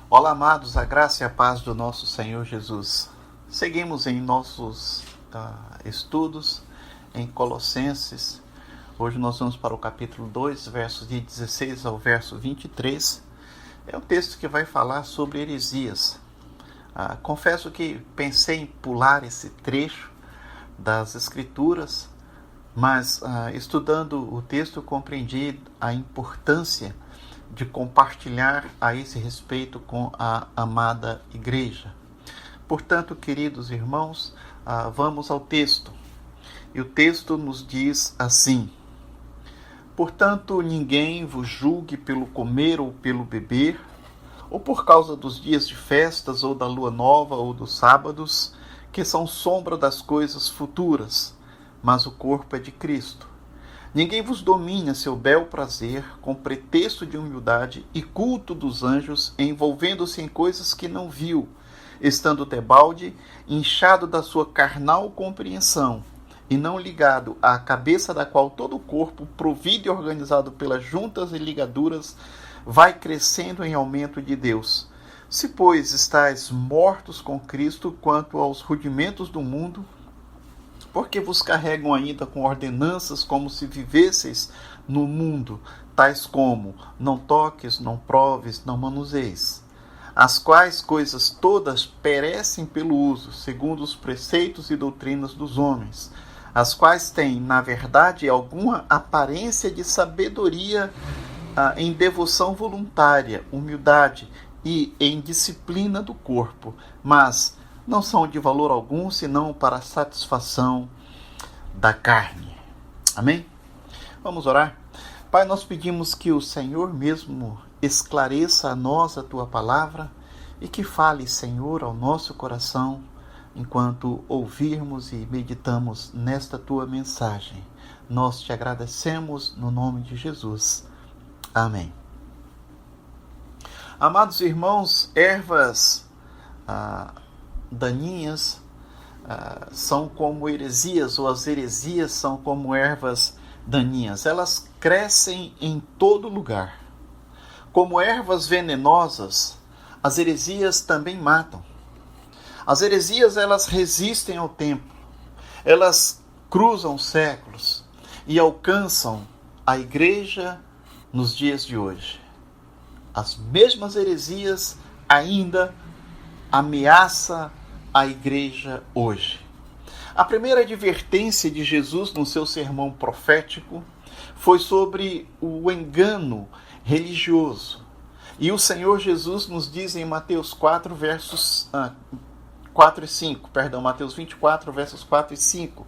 Olá, amados, a graça e a paz do nosso Senhor Jesus. Seguimos em nossos estudos em Colossenses. Hoje nós vamos para o capítulo 2, versos de 16 ao verso 23. É um texto que vai falar sobre heresias. Confesso que pensei em pular esse trecho das Escrituras, mas estudando o texto compreendi a importância de compartilhar a esse respeito com a amada igreja. Portanto, queridos irmãos, vamos ao texto. E o texto nos diz assim: portanto, ninguém vos julgue pelo comer ou pelo beber, ou por causa dos dias de festas, ou da lua nova, ou dos sábados, que são sombra das coisas futuras, mas o corpo é de Cristo. Ninguém vos domine a seu bel prazer, com pretexto de humildade e culto dos anjos, envolvendo-se em coisas que não viu, estando debalde, inchado da sua carnal compreensão, e não ligado à cabeça da qual todo o corpo, provido e organizado pelas juntas e ligaduras, vai crescendo em aumento de Deus. Se, pois, estáis mortos com Cristo quanto aos rudimentos do mundo, porque vos carregam ainda com ordenanças como se vivesseis no mundo, tais como: não toques, não proves, não manuseis, as quais coisas todas perecem pelo uso, segundo os preceitos e doutrinas dos homens, as quais têm, na verdade, alguma aparência de sabedoria em devoção voluntária, humildade e em disciplina do corpo, mas não são de valor algum, senão para a satisfação da carne. Amém? Vamos orar? Pai, nós pedimos que o Senhor mesmo esclareça a nós a Tua palavra e que fale, Senhor, ao nosso coração, enquanto ouvirmos e meditamos nesta Tua mensagem. Nós te agradecemos no nome de Jesus. Amém. Amados irmãos, ervas daninhas são como heresias, ou as heresias são como ervas daninhas. Elas crescem em todo lugar. Como ervas venenosas, as heresias também matam. As heresias, elas resistem ao tempo. Elas cruzam séculos e alcançam a igreja nos dias de hoje. As mesmas heresias ainda ameaçam a igreja hoje. A primeira advertência de Jesus no seu sermão profético foi sobre o engano religioso. E o Senhor Jesus nos diz em Mateus 4, versos 4 e 5, Mateus 24, versos 4 e 5.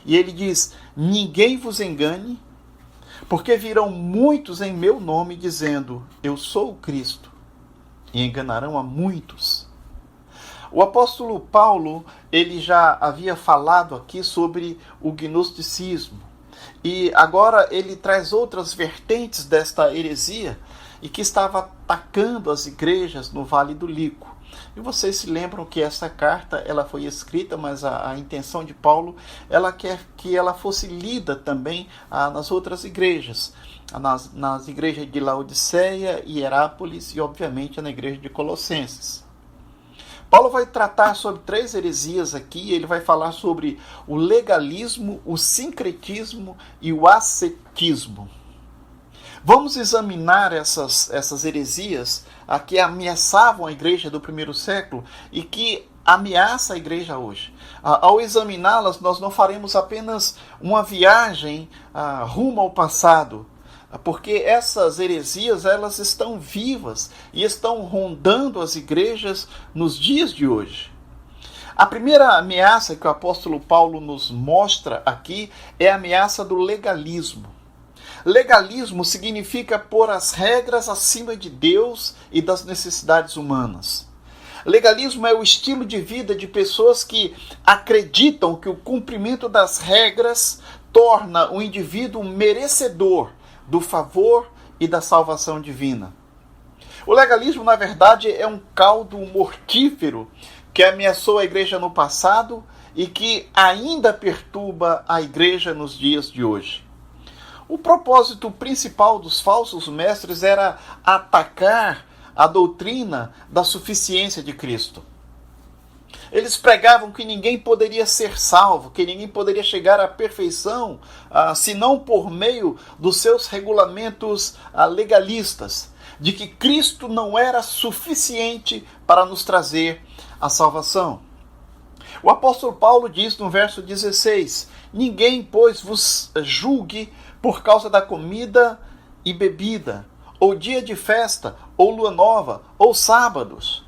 E ele diz: ninguém vos engane, porque virão muitos em meu nome dizendo: eu sou o Cristo, e enganarão a muitos. O apóstolo Paulo, ele já havia falado aqui sobre o gnosticismo. E agora ele traz outras vertentes desta heresia e que estava atacando as igrejas no Vale do Lico. E vocês se lembram que essa carta ela foi escrita, mas a intenção de Paulo ela quer que ela fosse lida também nas outras igrejas. Nas igrejas de Laodiceia, Hierápolis e, obviamente, na igreja de Colossenses. Paulo vai tratar sobre 3 heresias aqui. Ele vai falar sobre o legalismo, o sincretismo e o ascetismo. Vamos examinar essas heresias que ameaçavam a igreja do primeiro século e que ameaça a igreja hoje. Ao examiná-las, nós não faremos apenas uma viagem rumo ao passado, porque essas heresias elas estão vivas e estão rondando as igrejas nos dias de hoje. A primeira ameaça que o apóstolo Paulo nos mostra aqui é a ameaça do legalismo. Legalismo significa pôr as regras acima de Deus e das necessidades humanas. Legalismo é o estilo de vida de pessoas que acreditam que o cumprimento das regras torna o indivíduo merecedor do favor e da salvação divina. O legalismo, na verdade, é um caldo mortífero que ameaçou a igreja no passado e que ainda perturba a igreja nos dias de hoje. O propósito principal dos falsos mestres era atacar a doutrina da suficiência de Cristo. Eles pregavam que ninguém poderia ser salvo, que ninguém poderia chegar à perfeição, senão por meio dos seus regulamentos legalistas, de que Cristo não era suficiente para nos trazer a salvação. O apóstolo Paulo diz no verso 16: ninguém, pois, vos julgue por causa da comida e bebida, ou dia de festa, ou lua nova, ou sábados.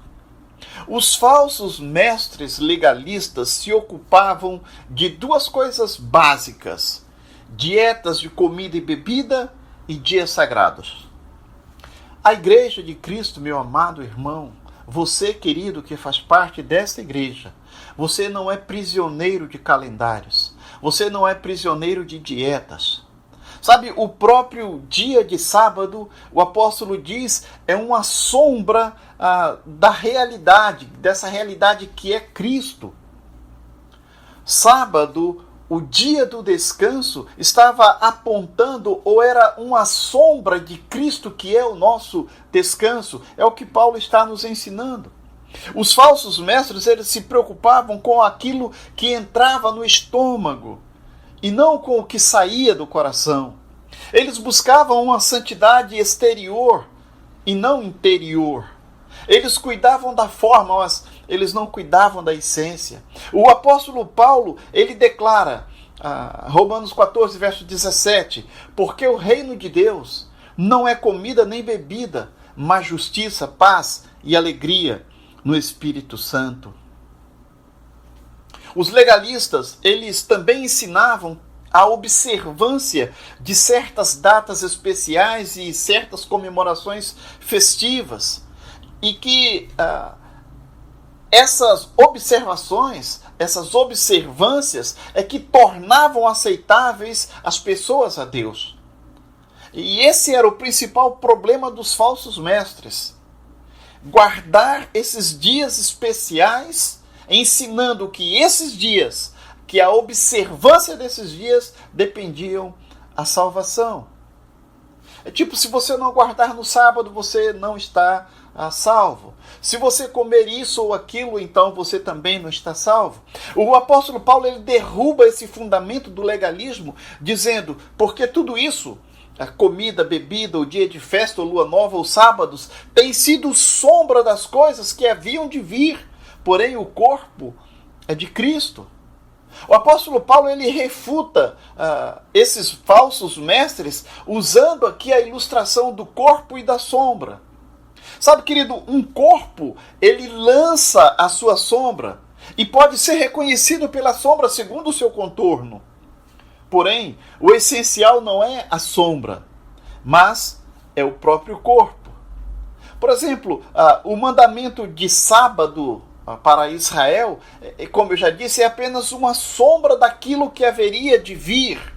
Os falsos mestres legalistas se ocupavam de duas coisas básicas: dietas de comida e bebida e dias sagrados. A igreja de Cristo, meu amado irmão, você, querido, que faz parte desta igreja, você não é prisioneiro de calendários, você não é prisioneiro de dietas. Sabe, o próprio dia de sábado, o apóstolo diz, é uma sombra da realidade, dessa realidade que é Cristo. Sábado, o dia do descanso, estava apontando ou era uma sombra de Cristo que é o nosso descanso. É o que Paulo está nos ensinando. Os falsos mestres, eles se preocupavam com aquilo que entrava no estômago e não com o que saía do coração. Eles buscavam uma santidade exterior e não interior. Eles cuidavam da forma, mas eles não cuidavam da essência. O apóstolo Paulo, ele declara, Romanos 14, verso 17, porque o reino de Deus não é comida nem bebida, mas justiça, paz e alegria no Espírito Santo. Os legalistas, eles também ensinavam a observância de certas datas especiais e certas comemorações festivas. E que essas observações, essas observâncias é que tornavam aceitáveis as pessoas a Deus. E esse era o principal problema dos falsos mestres. Guardar esses dias especiais, ensinando que esses dias, que a observância desses dias dependiam a salvação. É tipo, se você não guardar no sábado, você não está salvo. Se você comer isso ou aquilo, então você também não está salvo. O apóstolo Paulo, ele derruba esse fundamento do legalismo, dizendo, porque tudo isso, a comida, bebida, o dia de festa, ou lua nova, ou sábados, tem sido sombra das coisas que haviam de vir, porém o corpo é de Cristo. O apóstolo Paulo, ele refuta esses falsos mestres usando aqui a ilustração do corpo e da sombra. Sabe, querido, um corpo, ele lança a sua sombra e pode ser reconhecido pela sombra segundo o seu contorno. Porém, o essencial não é a sombra, mas é o próprio corpo. Por exemplo, o mandamento de sábado para Israel, como eu já disse, é apenas uma sombra daquilo que haveria de vir.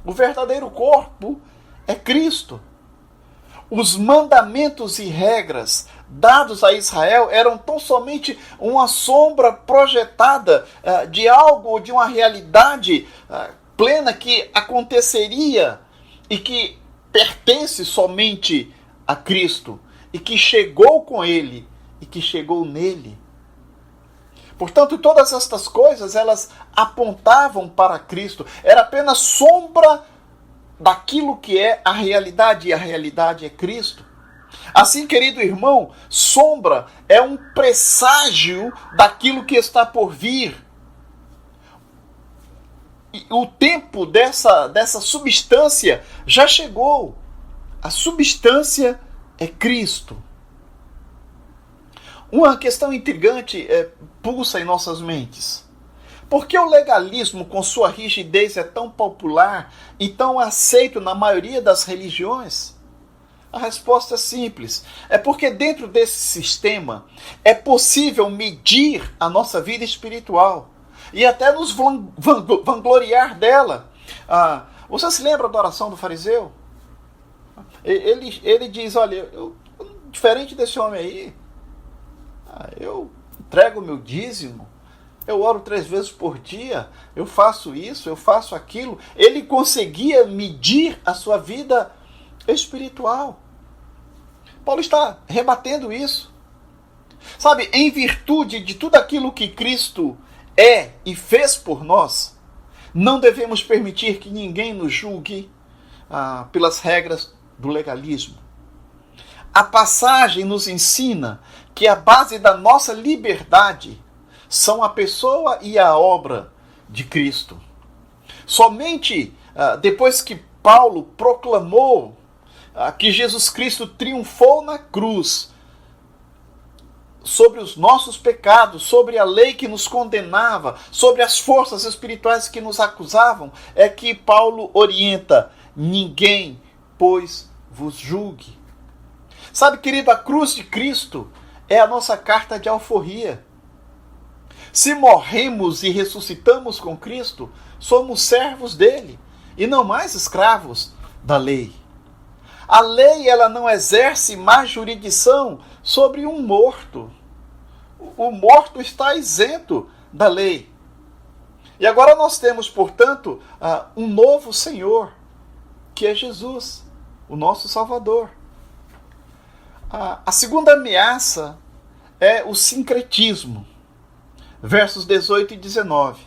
O verdadeiro corpo é Cristo. Os mandamentos e regras dados a Israel eram tão somente uma sombra projetada de algo, de uma realidade plena que aconteceria e que pertence somente a Cristo e que chegou com Ele e que chegou nele. Portanto, todas estas coisas, elas apontavam para Cristo. Era apenas sombra daquilo que é a realidade, e a realidade é Cristo. Assim, querido irmão, sombra é um presságio daquilo que está por vir. E o tempo dessa substância já chegou. A substância é Cristo. Uma questão intrigante pulsa em nossas mentes. Por que o legalismo, com sua rigidez, é tão popular e tão aceito na maioria das religiões? A resposta é simples. É porque dentro desse sistema é possível medir a nossa vida espiritual e até nos vangloriar dela. Você se lembra da oração do fariseu? Ele diz, olha, diferente desse homem aí, eu entrego o meu dízimo, eu oro 3 vezes por dia, eu faço isso, eu faço aquilo. Ele conseguia medir a sua vida espiritual. Paulo está rebatendo isso. Sabe, em virtude de tudo aquilo que Cristo é e fez por nós, não devemos permitir que ninguém nos julgue pelas regras do legalismo. A passagem nos ensina que a base da nossa liberdade são a pessoa e a obra de Cristo. Somente depois que Paulo proclamou que Jesus Cristo triunfou na cruz sobre os nossos pecados, sobre a lei que nos condenava, sobre as forças espirituais que nos acusavam, é que Paulo orienta: ninguém, pois, vos julgue. Sabe, querido, a cruz de Cristo é a nossa carta de alforria. Se morremos e ressuscitamos com Cristo, somos servos dele e não mais escravos da lei. A lei, ela não exerce mais jurisdição sobre um morto. O morto está isento da lei. E agora nós temos, portanto, um novo Senhor, que é Jesus, o nosso Salvador. A segunda ameaça é o sincretismo. Versos 18 e 19.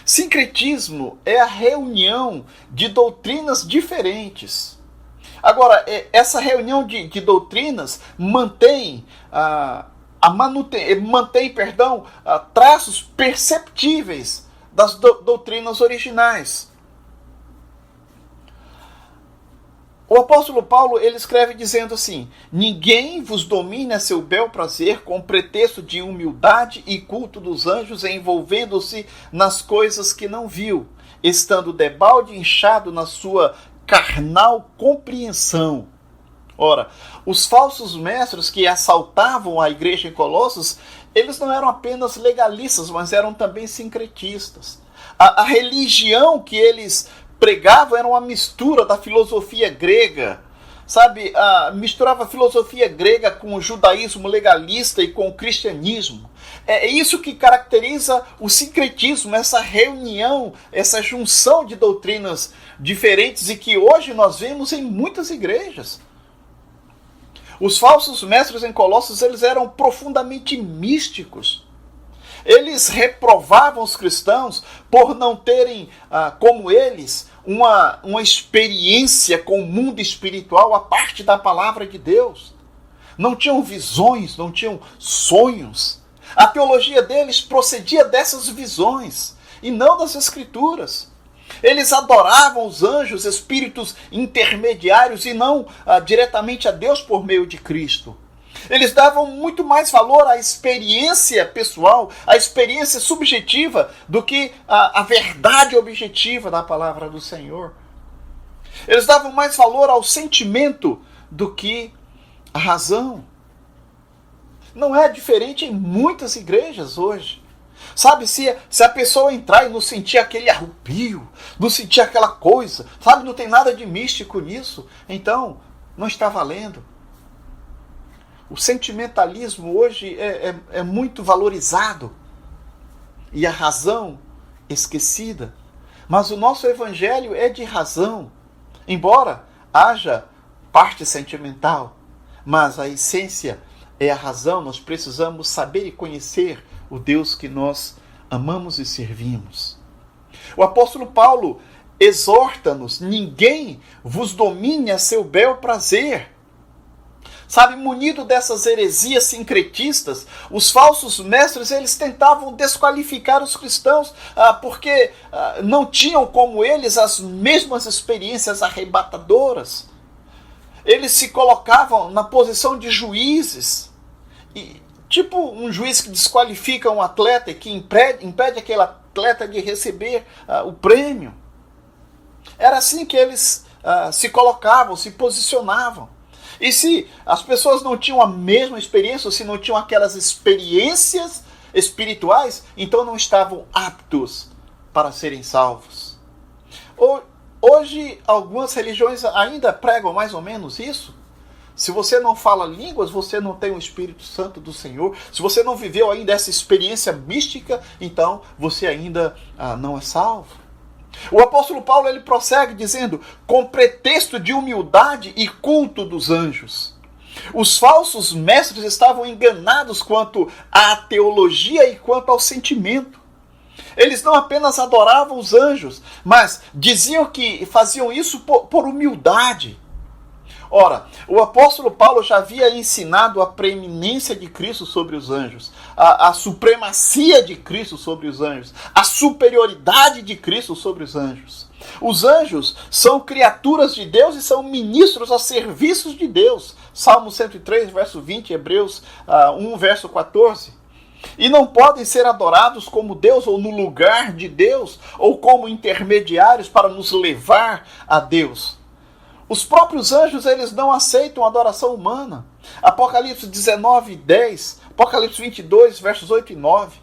Sincretismo é a reunião de doutrinas diferentes. Agora, essa reunião de doutrinas mantém traços perceptíveis das doutrinas originais. O apóstolo Paulo, ele escreve dizendo assim: ninguém vos domine a seu bel prazer com pretexto de humildade e culto dos anjos, envolvendo-se nas coisas que não viu, estando debalde inchado na sua carnal compreensão. Ora, os falsos mestres que assaltavam a igreja em Colossos, eles não eram apenas legalistas, mas eram também sincretistas. A religião que eles pregavam era uma mistura da filosofia grega, sabe? Misturava a filosofia grega com o judaísmo legalista e com o cristianismo. É isso que caracteriza o sincretismo, essa reunião, essa junção de doutrinas diferentes e que hoje nós vemos em muitas igrejas. Os falsos mestres em Colossos, eles eram profundamente místicos. Eles reprovavam os cristãos por não terem, como eles, uma experiência com o mundo espiritual a parte da palavra de Deus. Não tinham visões, não tinham sonhos. A teologia deles procedia dessas visões e não das Escrituras. Eles adoravam os anjos, espíritos intermediários e não diretamente a Deus por meio de Cristo. Eles davam muito mais valor à experiência pessoal, à experiência subjetiva, do que à verdade objetiva da palavra do Senhor. Eles davam mais valor ao sentimento do que à razão. Não é diferente em muitas igrejas hoje. Sabe, se a pessoa entrar e não sentir aquele arrepio, não sentir aquela coisa, sabe, não tem nada de místico nisso, então não está valendo. O sentimentalismo hoje é muito valorizado e a razão esquecida. Mas o nosso evangelho é de razão, embora haja parte sentimental, mas a essência é a razão. Nós precisamos saber e conhecer o Deus que nós amamos e servimos. O apóstolo Paulo exorta-nos: ninguém vos domine a seu bel prazer. Sabe, munido dessas heresias sincretistas, os falsos mestres, eles tentavam desqualificar os cristãos porque não tinham como eles as mesmas experiências arrebatadoras. Eles se colocavam na posição de juízes, tipo um juiz que desqualifica um atleta e que impede aquele atleta de receber o prêmio. Era assim que eles se colocavam, se posicionavam. E se as pessoas não tinham a mesma experiência, ou se não tinham aquelas experiências espirituais, então não estavam aptos para serem salvos. Hoje, algumas religiões ainda pregam mais ou menos isso. Se você não fala línguas, você não tem o Espírito Santo do Senhor. Se você não viveu ainda essa experiência mística, então você ainda não é salvo. O apóstolo Paulo, ele prossegue dizendo: com pretexto de humildade e culto dos anjos. Os falsos mestres estavam enganados quanto à teologia e quanto ao sentimento. Eles não apenas adoravam os anjos, mas diziam que faziam isso por humildade. Ora, o apóstolo Paulo já havia ensinado a preeminência de Cristo sobre os anjos, a supremacia de Cristo sobre os anjos, a superioridade de Cristo sobre os anjos. Os anjos são criaturas de Deus e são ministros a serviço de Deus. Salmo 103, verso 20, Hebreus 1, verso 14. E não podem ser adorados como Deus ou no lugar de Deus ou como intermediários para nos levar a Deus. Os próprios anjos, eles não aceitam adoração humana. Apocalipse 19, 10, Apocalipse 22, versos 8 e 9.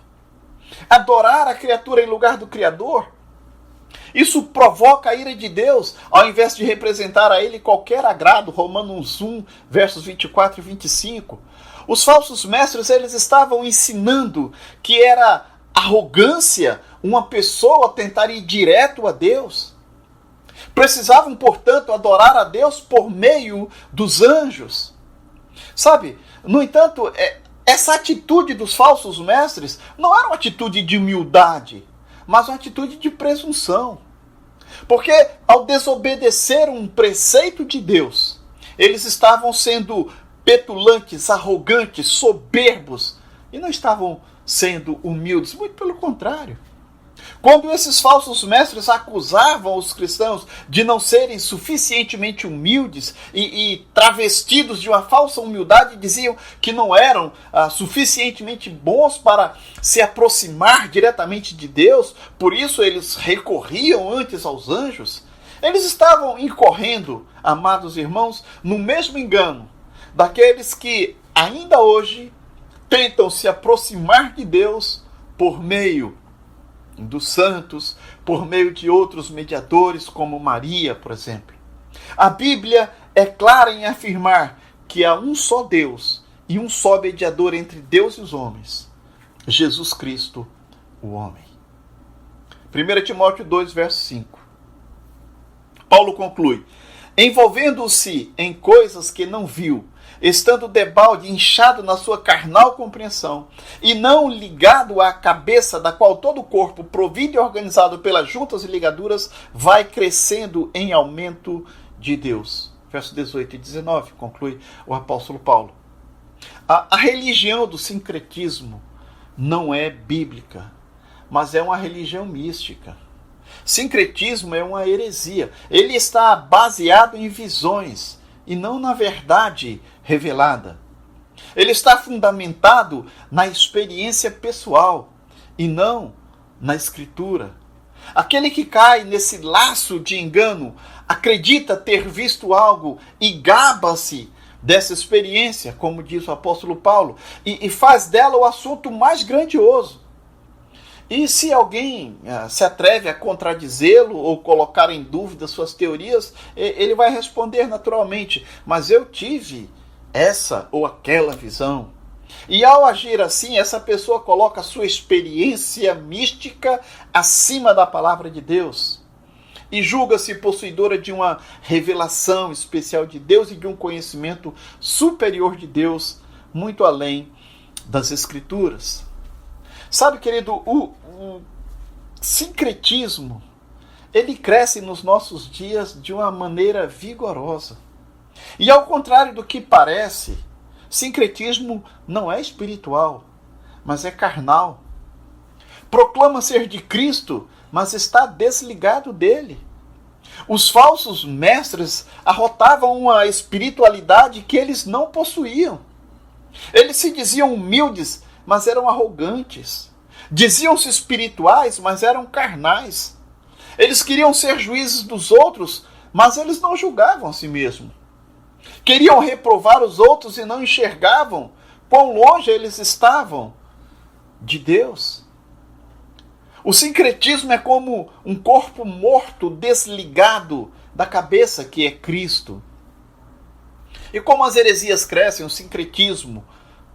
Adorar a criatura em lugar do Criador, isso provoca a ira de Deus, ao invés de representar a ele qualquer agrado. Romanos 1, versos 24 e 25. Os falsos mestres, eles estavam ensinando que era arrogância uma pessoa tentar ir direto a Deus. Precisavam, portanto, adorar a Deus por meio dos anjos. Sabe, no entanto, essa atitude dos falsos mestres não era uma atitude de humildade, mas uma atitude de presunção. Porque ao desobedecer um preceito de Deus, eles estavam sendo petulantes, arrogantes, soberbos, e não estavam sendo humildes, muito pelo contrário. Quando esses falsos mestres acusavam os cristãos de não serem suficientemente humildes e travestidos de uma falsa humildade, diziam que não eram suficientemente bons para se aproximar diretamente de Deus, por isso eles recorriam antes aos anjos, eles estavam incorrendo, amados irmãos, no mesmo engano daqueles que ainda hoje tentam se aproximar de Deus por meio dos santos, por meio de outros mediadores, como Maria, por exemplo. A Bíblia é clara em afirmar que há um só Deus e um só mediador entre Deus e os homens, Jesus Cristo, o homem. 1 Timóteo 2, verso 5. Paulo conclui: envolvendo-se em coisas que não viu, estando debalde inchado na sua carnal compreensão, e não ligado à cabeça, da qual todo o corpo, provido e organizado pelas juntas e ligaduras, vai crescendo em aumento de Deus. Verso 18 e 19, conclui o apóstolo Paulo. A religião do sincretismo não é bíblica, mas é uma religião mística. Sincretismo é uma heresia. Ele está baseado em visões e não na verdade revelada. Ele está fundamentado na experiência pessoal e não na Escritura. Aquele que cai nesse laço de engano acredita ter visto algo e gaba-se dessa experiência, como diz o apóstolo Paulo, e faz dela o assunto mais grandioso. E se alguém se atreve a contradizê-lo ou colocar em dúvida suas teorias, ele vai responder naturalmente: mas eu tive essa ou aquela visão. E ao agir assim, essa pessoa coloca a sua experiência mística acima da palavra de Deus. E julga-se possuidora de uma revelação especial de Deus e de um conhecimento superior de Deus, muito além das Escrituras. Sabe, querido, o sincretismo, ele cresce nos nossos dias de uma maneira vigorosa. E ao contrário do que parece, sincretismo não é espiritual, mas é carnal. Proclama ser de Cristo, mas está desligado dele. Os falsos mestres arrotavam uma espiritualidade que eles não possuíam. Eles se diziam humildes, mas eram arrogantes. Diziam-se espirituais, mas eram carnais. Eles queriam ser juízes dos outros, mas eles não julgavam a si mesmos. Queriam reprovar os outros e não enxergavam quão longe eles estavam de Deus. O sincretismo é como um corpo morto desligado da cabeça que é Cristo. E como as heresias crescem, o sincretismo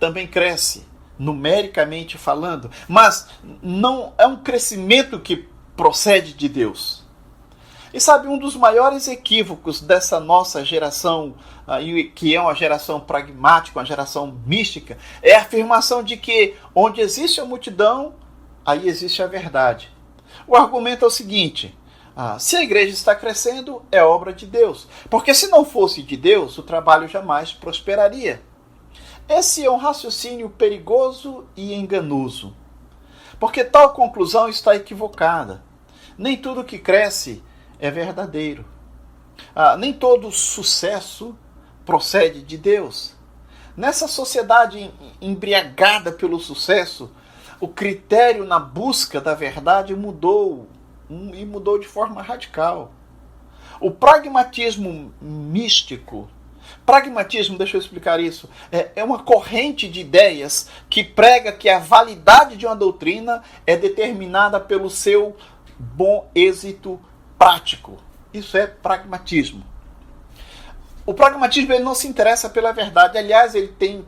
também cresce, numericamente falando, mas não é um crescimento que procede de Deus. E sabe, um dos maiores equívocos dessa nossa geração, que é uma geração pragmática, uma geração mística, é a afirmação de que onde existe a multidão, aí existe a verdade. O argumento é o seguinte: se a igreja está crescendo, é obra de Deus. Porque se não fosse de Deus, o trabalho jamais prosperaria. Esse é um raciocínio perigoso e enganoso. Porque tal conclusão está equivocada. Nem tudo que cresce é verdadeiro. Nem todo sucesso procede de Deus. Nessa sociedade embriagada pelo sucesso, o critério na busca da verdade mudou, e mudou de forma radical. O pragmatismo místico, deixa eu explicar isso, é uma corrente de ideias que prega que a validade de uma doutrina é determinada pelo seu bom êxito prático. Isso é pragmatismo. O pragmatismo ele não se interessa pela verdade, aliás, ele tem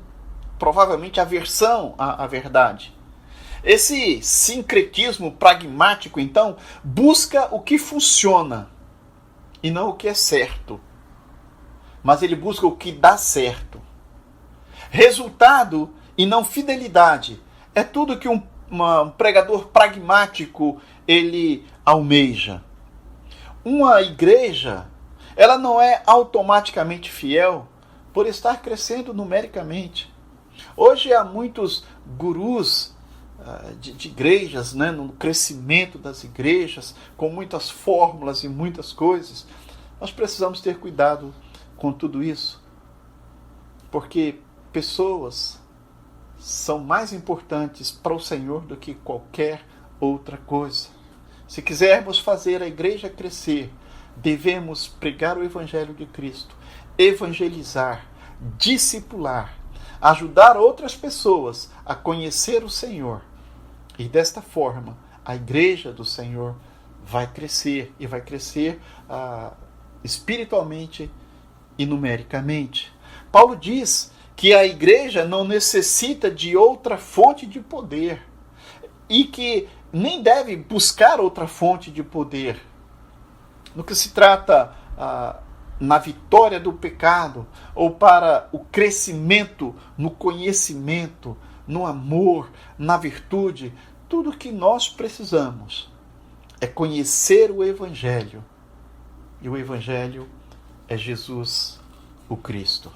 provavelmente aversão à verdade. Esse sincretismo pragmático, então, busca o que funciona e não o que é certo. Mas ele busca o que dá certo. Resultado e não fidelidade é tudo que um pregador pragmático ele almeja. Uma igreja, ela não é automaticamente fiel por estar crescendo numericamente. Hoje há muitos gurus de igrejas, né, no crescimento das igrejas, com muitas fórmulas e muitas coisas. Nós precisamos ter cuidado com tudo isso, porque pessoas são mais importantes para o Senhor do que qualquer outra coisa. Se quisermos fazer a igreja crescer, devemos pregar o Evangelho de Cristo, evangelizar, discipular, ajudar outras pessoas a conhecer o Senhor. E desta forma, a igreja do Senhor vai crescer, e vai crescer espiritualmente e numericamente. Paulo diz que a igreja não necessita de outra fonte de poder e que nem deve buscar outra fonte de poder. No que se trata na vitória do pecado ou para o crescimento no conhecimento, no amor, na virtude, tudo que nós precisamos é conhecer o Evangelho. E o Evangelho é Jesus, o Cristo.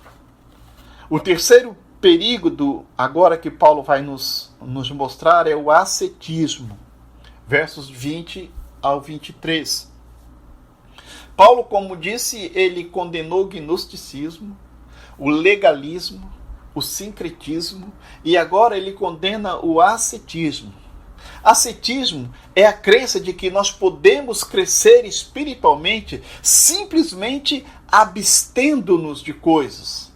O terceiro perigo agora que Paulo vai nos mostrar é o ascetismo. Versos 20 ao 23. Paulo, como disse, ele condenou o gnosticismo, o legalismo, o sincretismo, e agora ele condena o ascetismo. Ascetismo é a crença de que nós podemos crescer espiritualmente simplesmente abstendo-nos de coisas,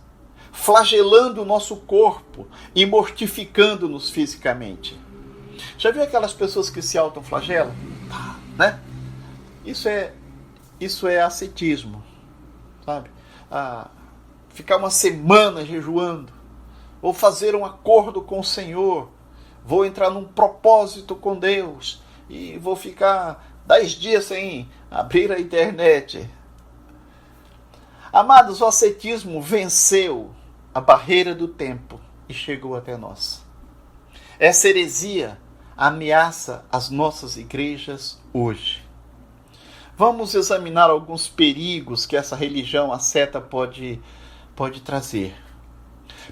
flagelando o nosso corpo e mortificando-nos fisicamente. Já viu aquelas pessoas que se autoflagelam? Né? Isso é ascetismo, sabe? Ficar uma semana jejuando, ou fazer um acordo com o Senhor, vou entrar num propósito com Deus e vou ficar 10 dias sem abrir a internet. Amados, o ascetismo venceu a barreira do tempo e chegou até nós. Essa heresia ameaça as nossas igrejas hoje. Vamos examinar alguns perigos que essa religião asceta pode trazer.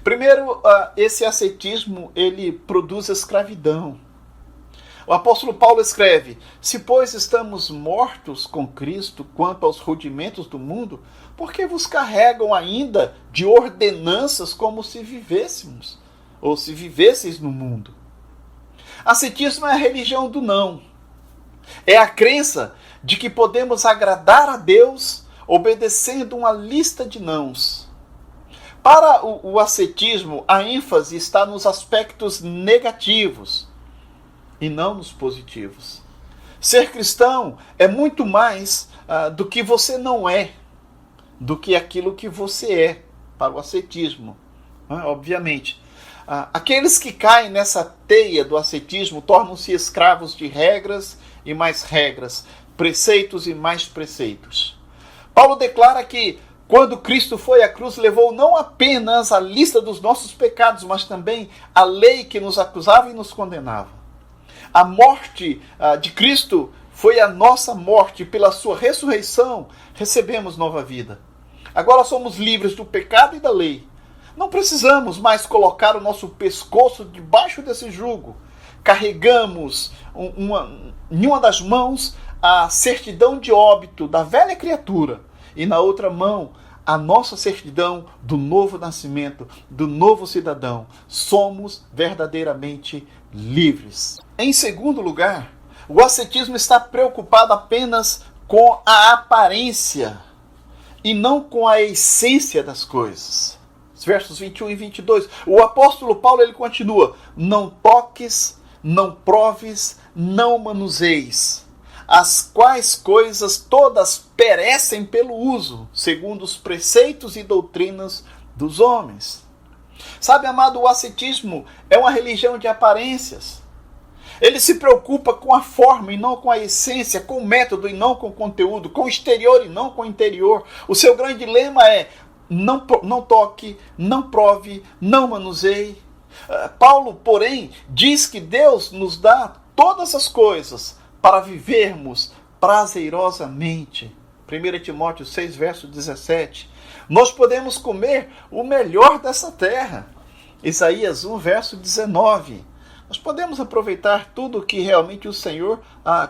Primeiro, esse ascetismo ele produz escravidão. O apóstolo Paulo escreve: se, pois, estamos mortos com Cristo quanto aos rudimentos do mundo, por que vos carregam ainda de ordenanças como se vivêssemos, ou se vivesseis no mundo? Ascetismo é a religião do não. É a crença de que podemos agradar a Deus obedecendo uma lista de nãos. Para o ascetismo, a ênfase está nos aspectos negativos e não nos positivos. Ser cristão é muito mais do que você não é, do que aquilo que você é, para o ascetismo, obviamente. Aqueles que caem nessa teia do ascetismo tornam-se escravos de regras e mais regras, preceitos e mais preceitos. Paulo declara que quando Cristo foi à cruz, levou não apenas a lista dos nossos pecados, mas também a lei que nos acusava e nos condenava. A morte de Cristo foi a nossa morte. Pela sua ressurreição, recebemos nova vida. Agora somos livres do pecado e da lei. Não precisamos mais colocar o nosso pescoço debaixo desse jugo. Carregamos em uma das mãos a certidão de óbito da velha criatura e na outra mão a nossa certidão do novo nascimento, do novo cidadão. Somos verdadeiramente livres. Em segundo lugar, o ascetismo está preocupado apenas com a aparência e não com a essência das coisas. Versos 21 e 22. O apóstolo Paulo ele continua: não toques, não proves, não manuseis, as quais coisas todas perecem pelo uso, segundo os preceitos e doutrinas dos homens. Sabe, amado, o ascetismo é uma religião de aparências. Ele se preocupa com a forma e não com a essência, com o método e não com o conteúdo, com o exterior e não com o interior. O seu grande lema é: não toque, não prove, não manuseie. Paulo, porém, diz que Deus nos dá todas as coisas para vivermos prazerosamente. 1 Timóteo 6, verso 17. Nós podemos comer o melhor dessa terra. Isaías 1, verso 19. Nós podemos aproveitar tudo o que realmente o Senhor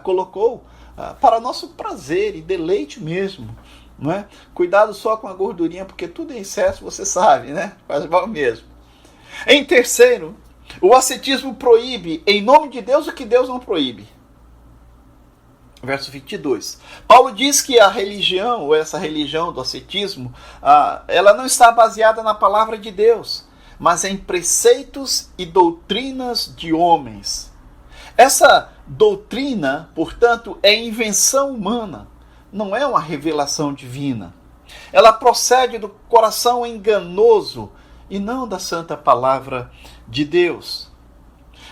colocou para nosso prazer e deleite mesmo. Não é? Cuidado só com a gordurinha, porque tudo em excesso, você sabe, né? Faz mal mesmo. Em terceiro, o ascetismo proíbe, em nome de Deus, o que Deus não proíbe. Verso 22. Paulo diz que a religião, ou essa religião do ascetismo, ela não está baseada na palavra de Deus, mas em preceitos e doutrinas de homens. Essa doutrina, portanto, é invenção humana, não é uma revelação divina. Ela procede do coração enganoso e não da santa palavra de Deus.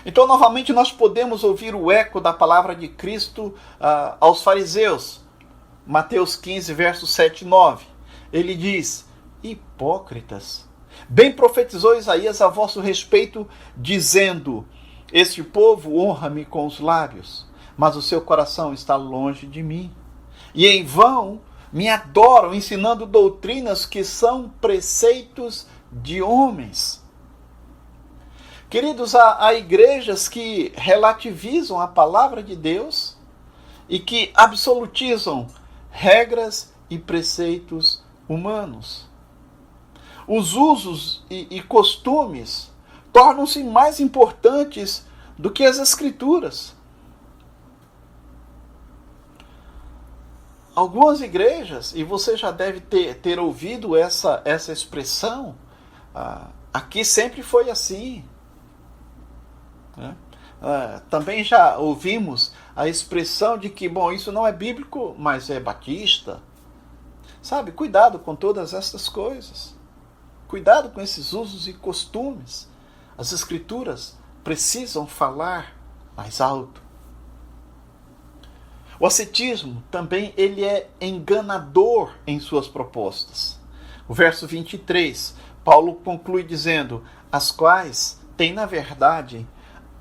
Então, novamente, nós podemos ouvir o eco da palavra de Cristo aos fariseus. Mateus 15, versos 7 e 9. Ele diz: hipócritas, bem profetizou Isaías a vosso respeito, dizendo: este povo honra-me com os lábios, mas o seu coração está longe de mim. E em vão me adoram, ensinando doutrinas que são preceitos de homens. Queridos, há igrejas que relativizam a palavra de Deus e que absolutizam regras e preceitos humanos. Os usos e costumes tornam-se mais importantes do que as Escrituras. Algumas igrejas, e você já deve ter ouvido essa expressão, aqui sempre foi assim. Também já ouvimos a expressão de que, bom, isso não é bíblico, mas é batista. Sabe, cuidado com todas essas coisas. Cuidado com esses usos e costumes. As Escrituras precisam falar mais alto. O ascetismo também ele é enganador em suas propostas. O verso 23, Paulo conclui dizendo: as quais têm, na verdade,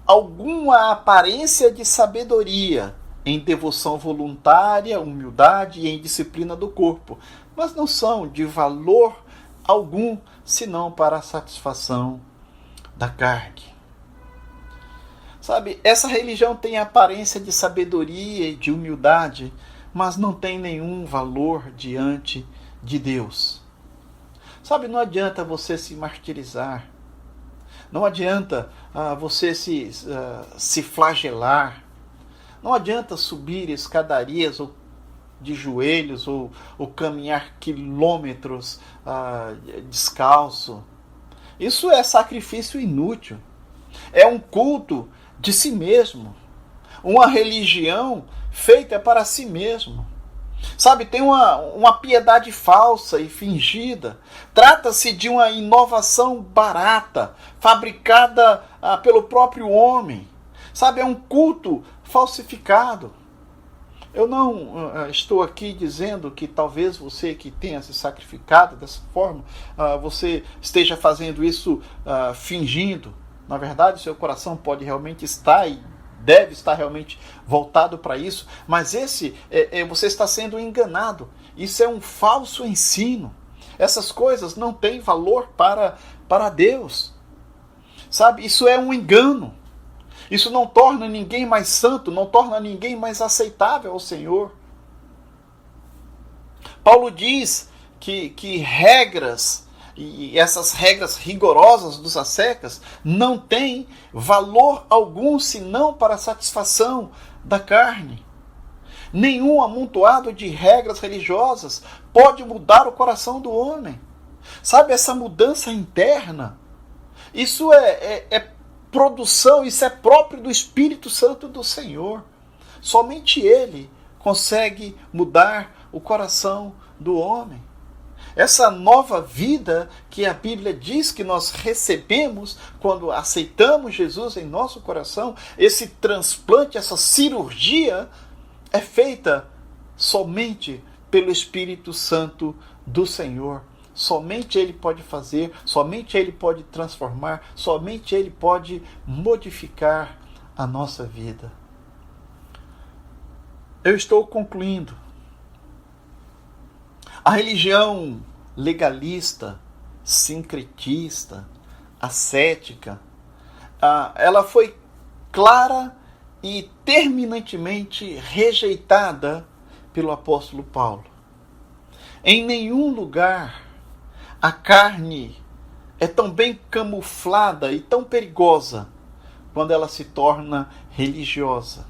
alguma aparência de sabedoria, em devoção voluntária, humildade e em disciplina do corpo, mas não são de valor algum, senão para a satisfação da carne. Sabe, essa religião tem a aparência de sabedoria e de humildade, mas não tem nenhum valor diante de Deus. Sabe, não adianta você se martirizar, não adianta você se flagelar, não adianta subir escadarias ou de joelhos ou caminhar quilômetros descalço. Isso é sacrifício inútil. É um culto de si mesmo. Uma religião feita para si mesmo. Sabe, tem uma piedade falsa e fingida. Trata-se de uma inovação barata, fabricada pelo próprio homem. Sabe, é um culto falsificado. Eu não estou aqui dizendo que talvez você que tenha se sacrificado dessa forma, você esteja fazendo isso fingindo. Na verdade, seu coração pode realmente estar e deve estar realmente voltado para isso, mas você está sendo enganado. Isso é um falso ensino. Essas coisas não têm valor para Deus. Sabe? Isso é um engano. Isso não torna ninguém mais santo, não torna ninguém mais aceitável ao Senhor. Paulo diz que regras, e essas regras rigorosas dos ascéticos, não têm valor algum senão para a satisfação da carne. Nenhum amontoado de regras religiosas pode mudar o coração do homem. Sabe, essa mudança interna, isso é produção, isso é próprio do Espírito Santo do Senhor. Somente Ele consegue mudar o coração do homem. Essa nova vida que a Bíblia diz que nós recebemos quando aceitamos Jesus em nosso coração, esse transplante, essa cirurgia, é feita somente pelo Espírito Santo do Senhor. Somente Ele pode fazer, somente Ele pode transformar, somente Ele pode modificar a nossa vida. Eu estou concluindo. A religião legalista, sincretista, ascética, ela foi clara e terminantemente rejeitada pelo apóstolo Paulo. Em nenhum lugar a carne é tão bem camuflada e tão perigosa quando ela se torna religiosa.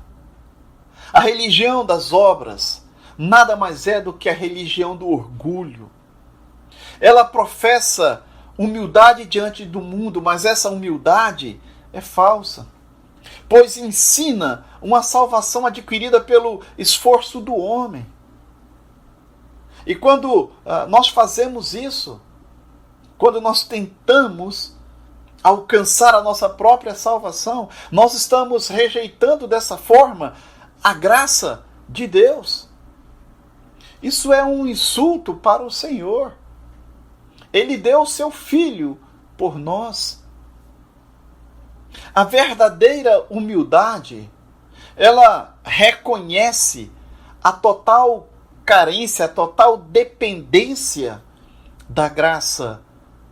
A religião das obras nada mais é do que a religião do orgulho. Ela professa humildade diante do mundo, mas essa humildade é falsa, pois ensina uma salvação adquirida pelo esforço do homem. E quando nós fazemos isso, quando nós tentamos alcançar a nossa própria salvação, nós estamos rejeitando dessa forma a graça de Deus. Isso é um insulto para o Senhor. Ele deu o seu Filho por nós. A verdadeira humildade, ela reconhece a total carência, a total dependência da graça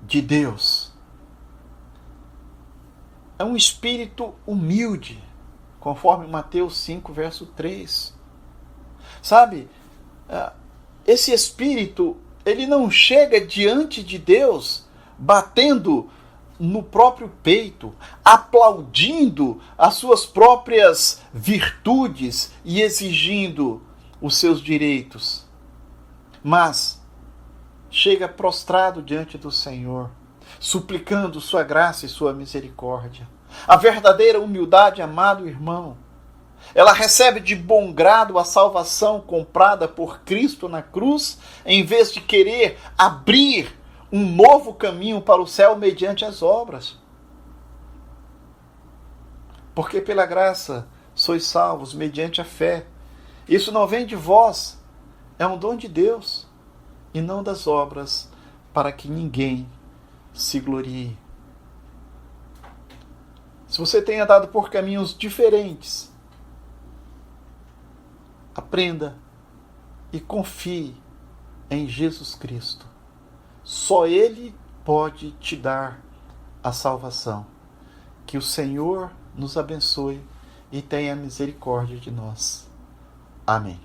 de Deus. É um espírito humilde, conforme Mateus 5, verso 3. Sabe, esse espírito, ele não chega diante de Deus batendo no próprio peito, aplaudindo as suas próprias virtudes e exigindo os seus direitos, mas chega prostrado diante do Senhor, suplicando sua graça e sua misericórdia. A verdadeira humildade, amado irmão, ela recebe de bom grado a salvação comprada por Cristo na cruz, em vez de querer abrir um novo caminho para o céu mediante as obras. Porque pela graça sois salvos mediante a fé. Isso não vem de vós, é um dom de Deus, e não das obras, para que ninguém se glorie. Se você tem andado por caminhos diferentes, aprenda e confie em Jesus Cristo. Só Ele pode te dar a salvação. Que o Senhor nos abençoe e tenha misericórdia de nós. Amém.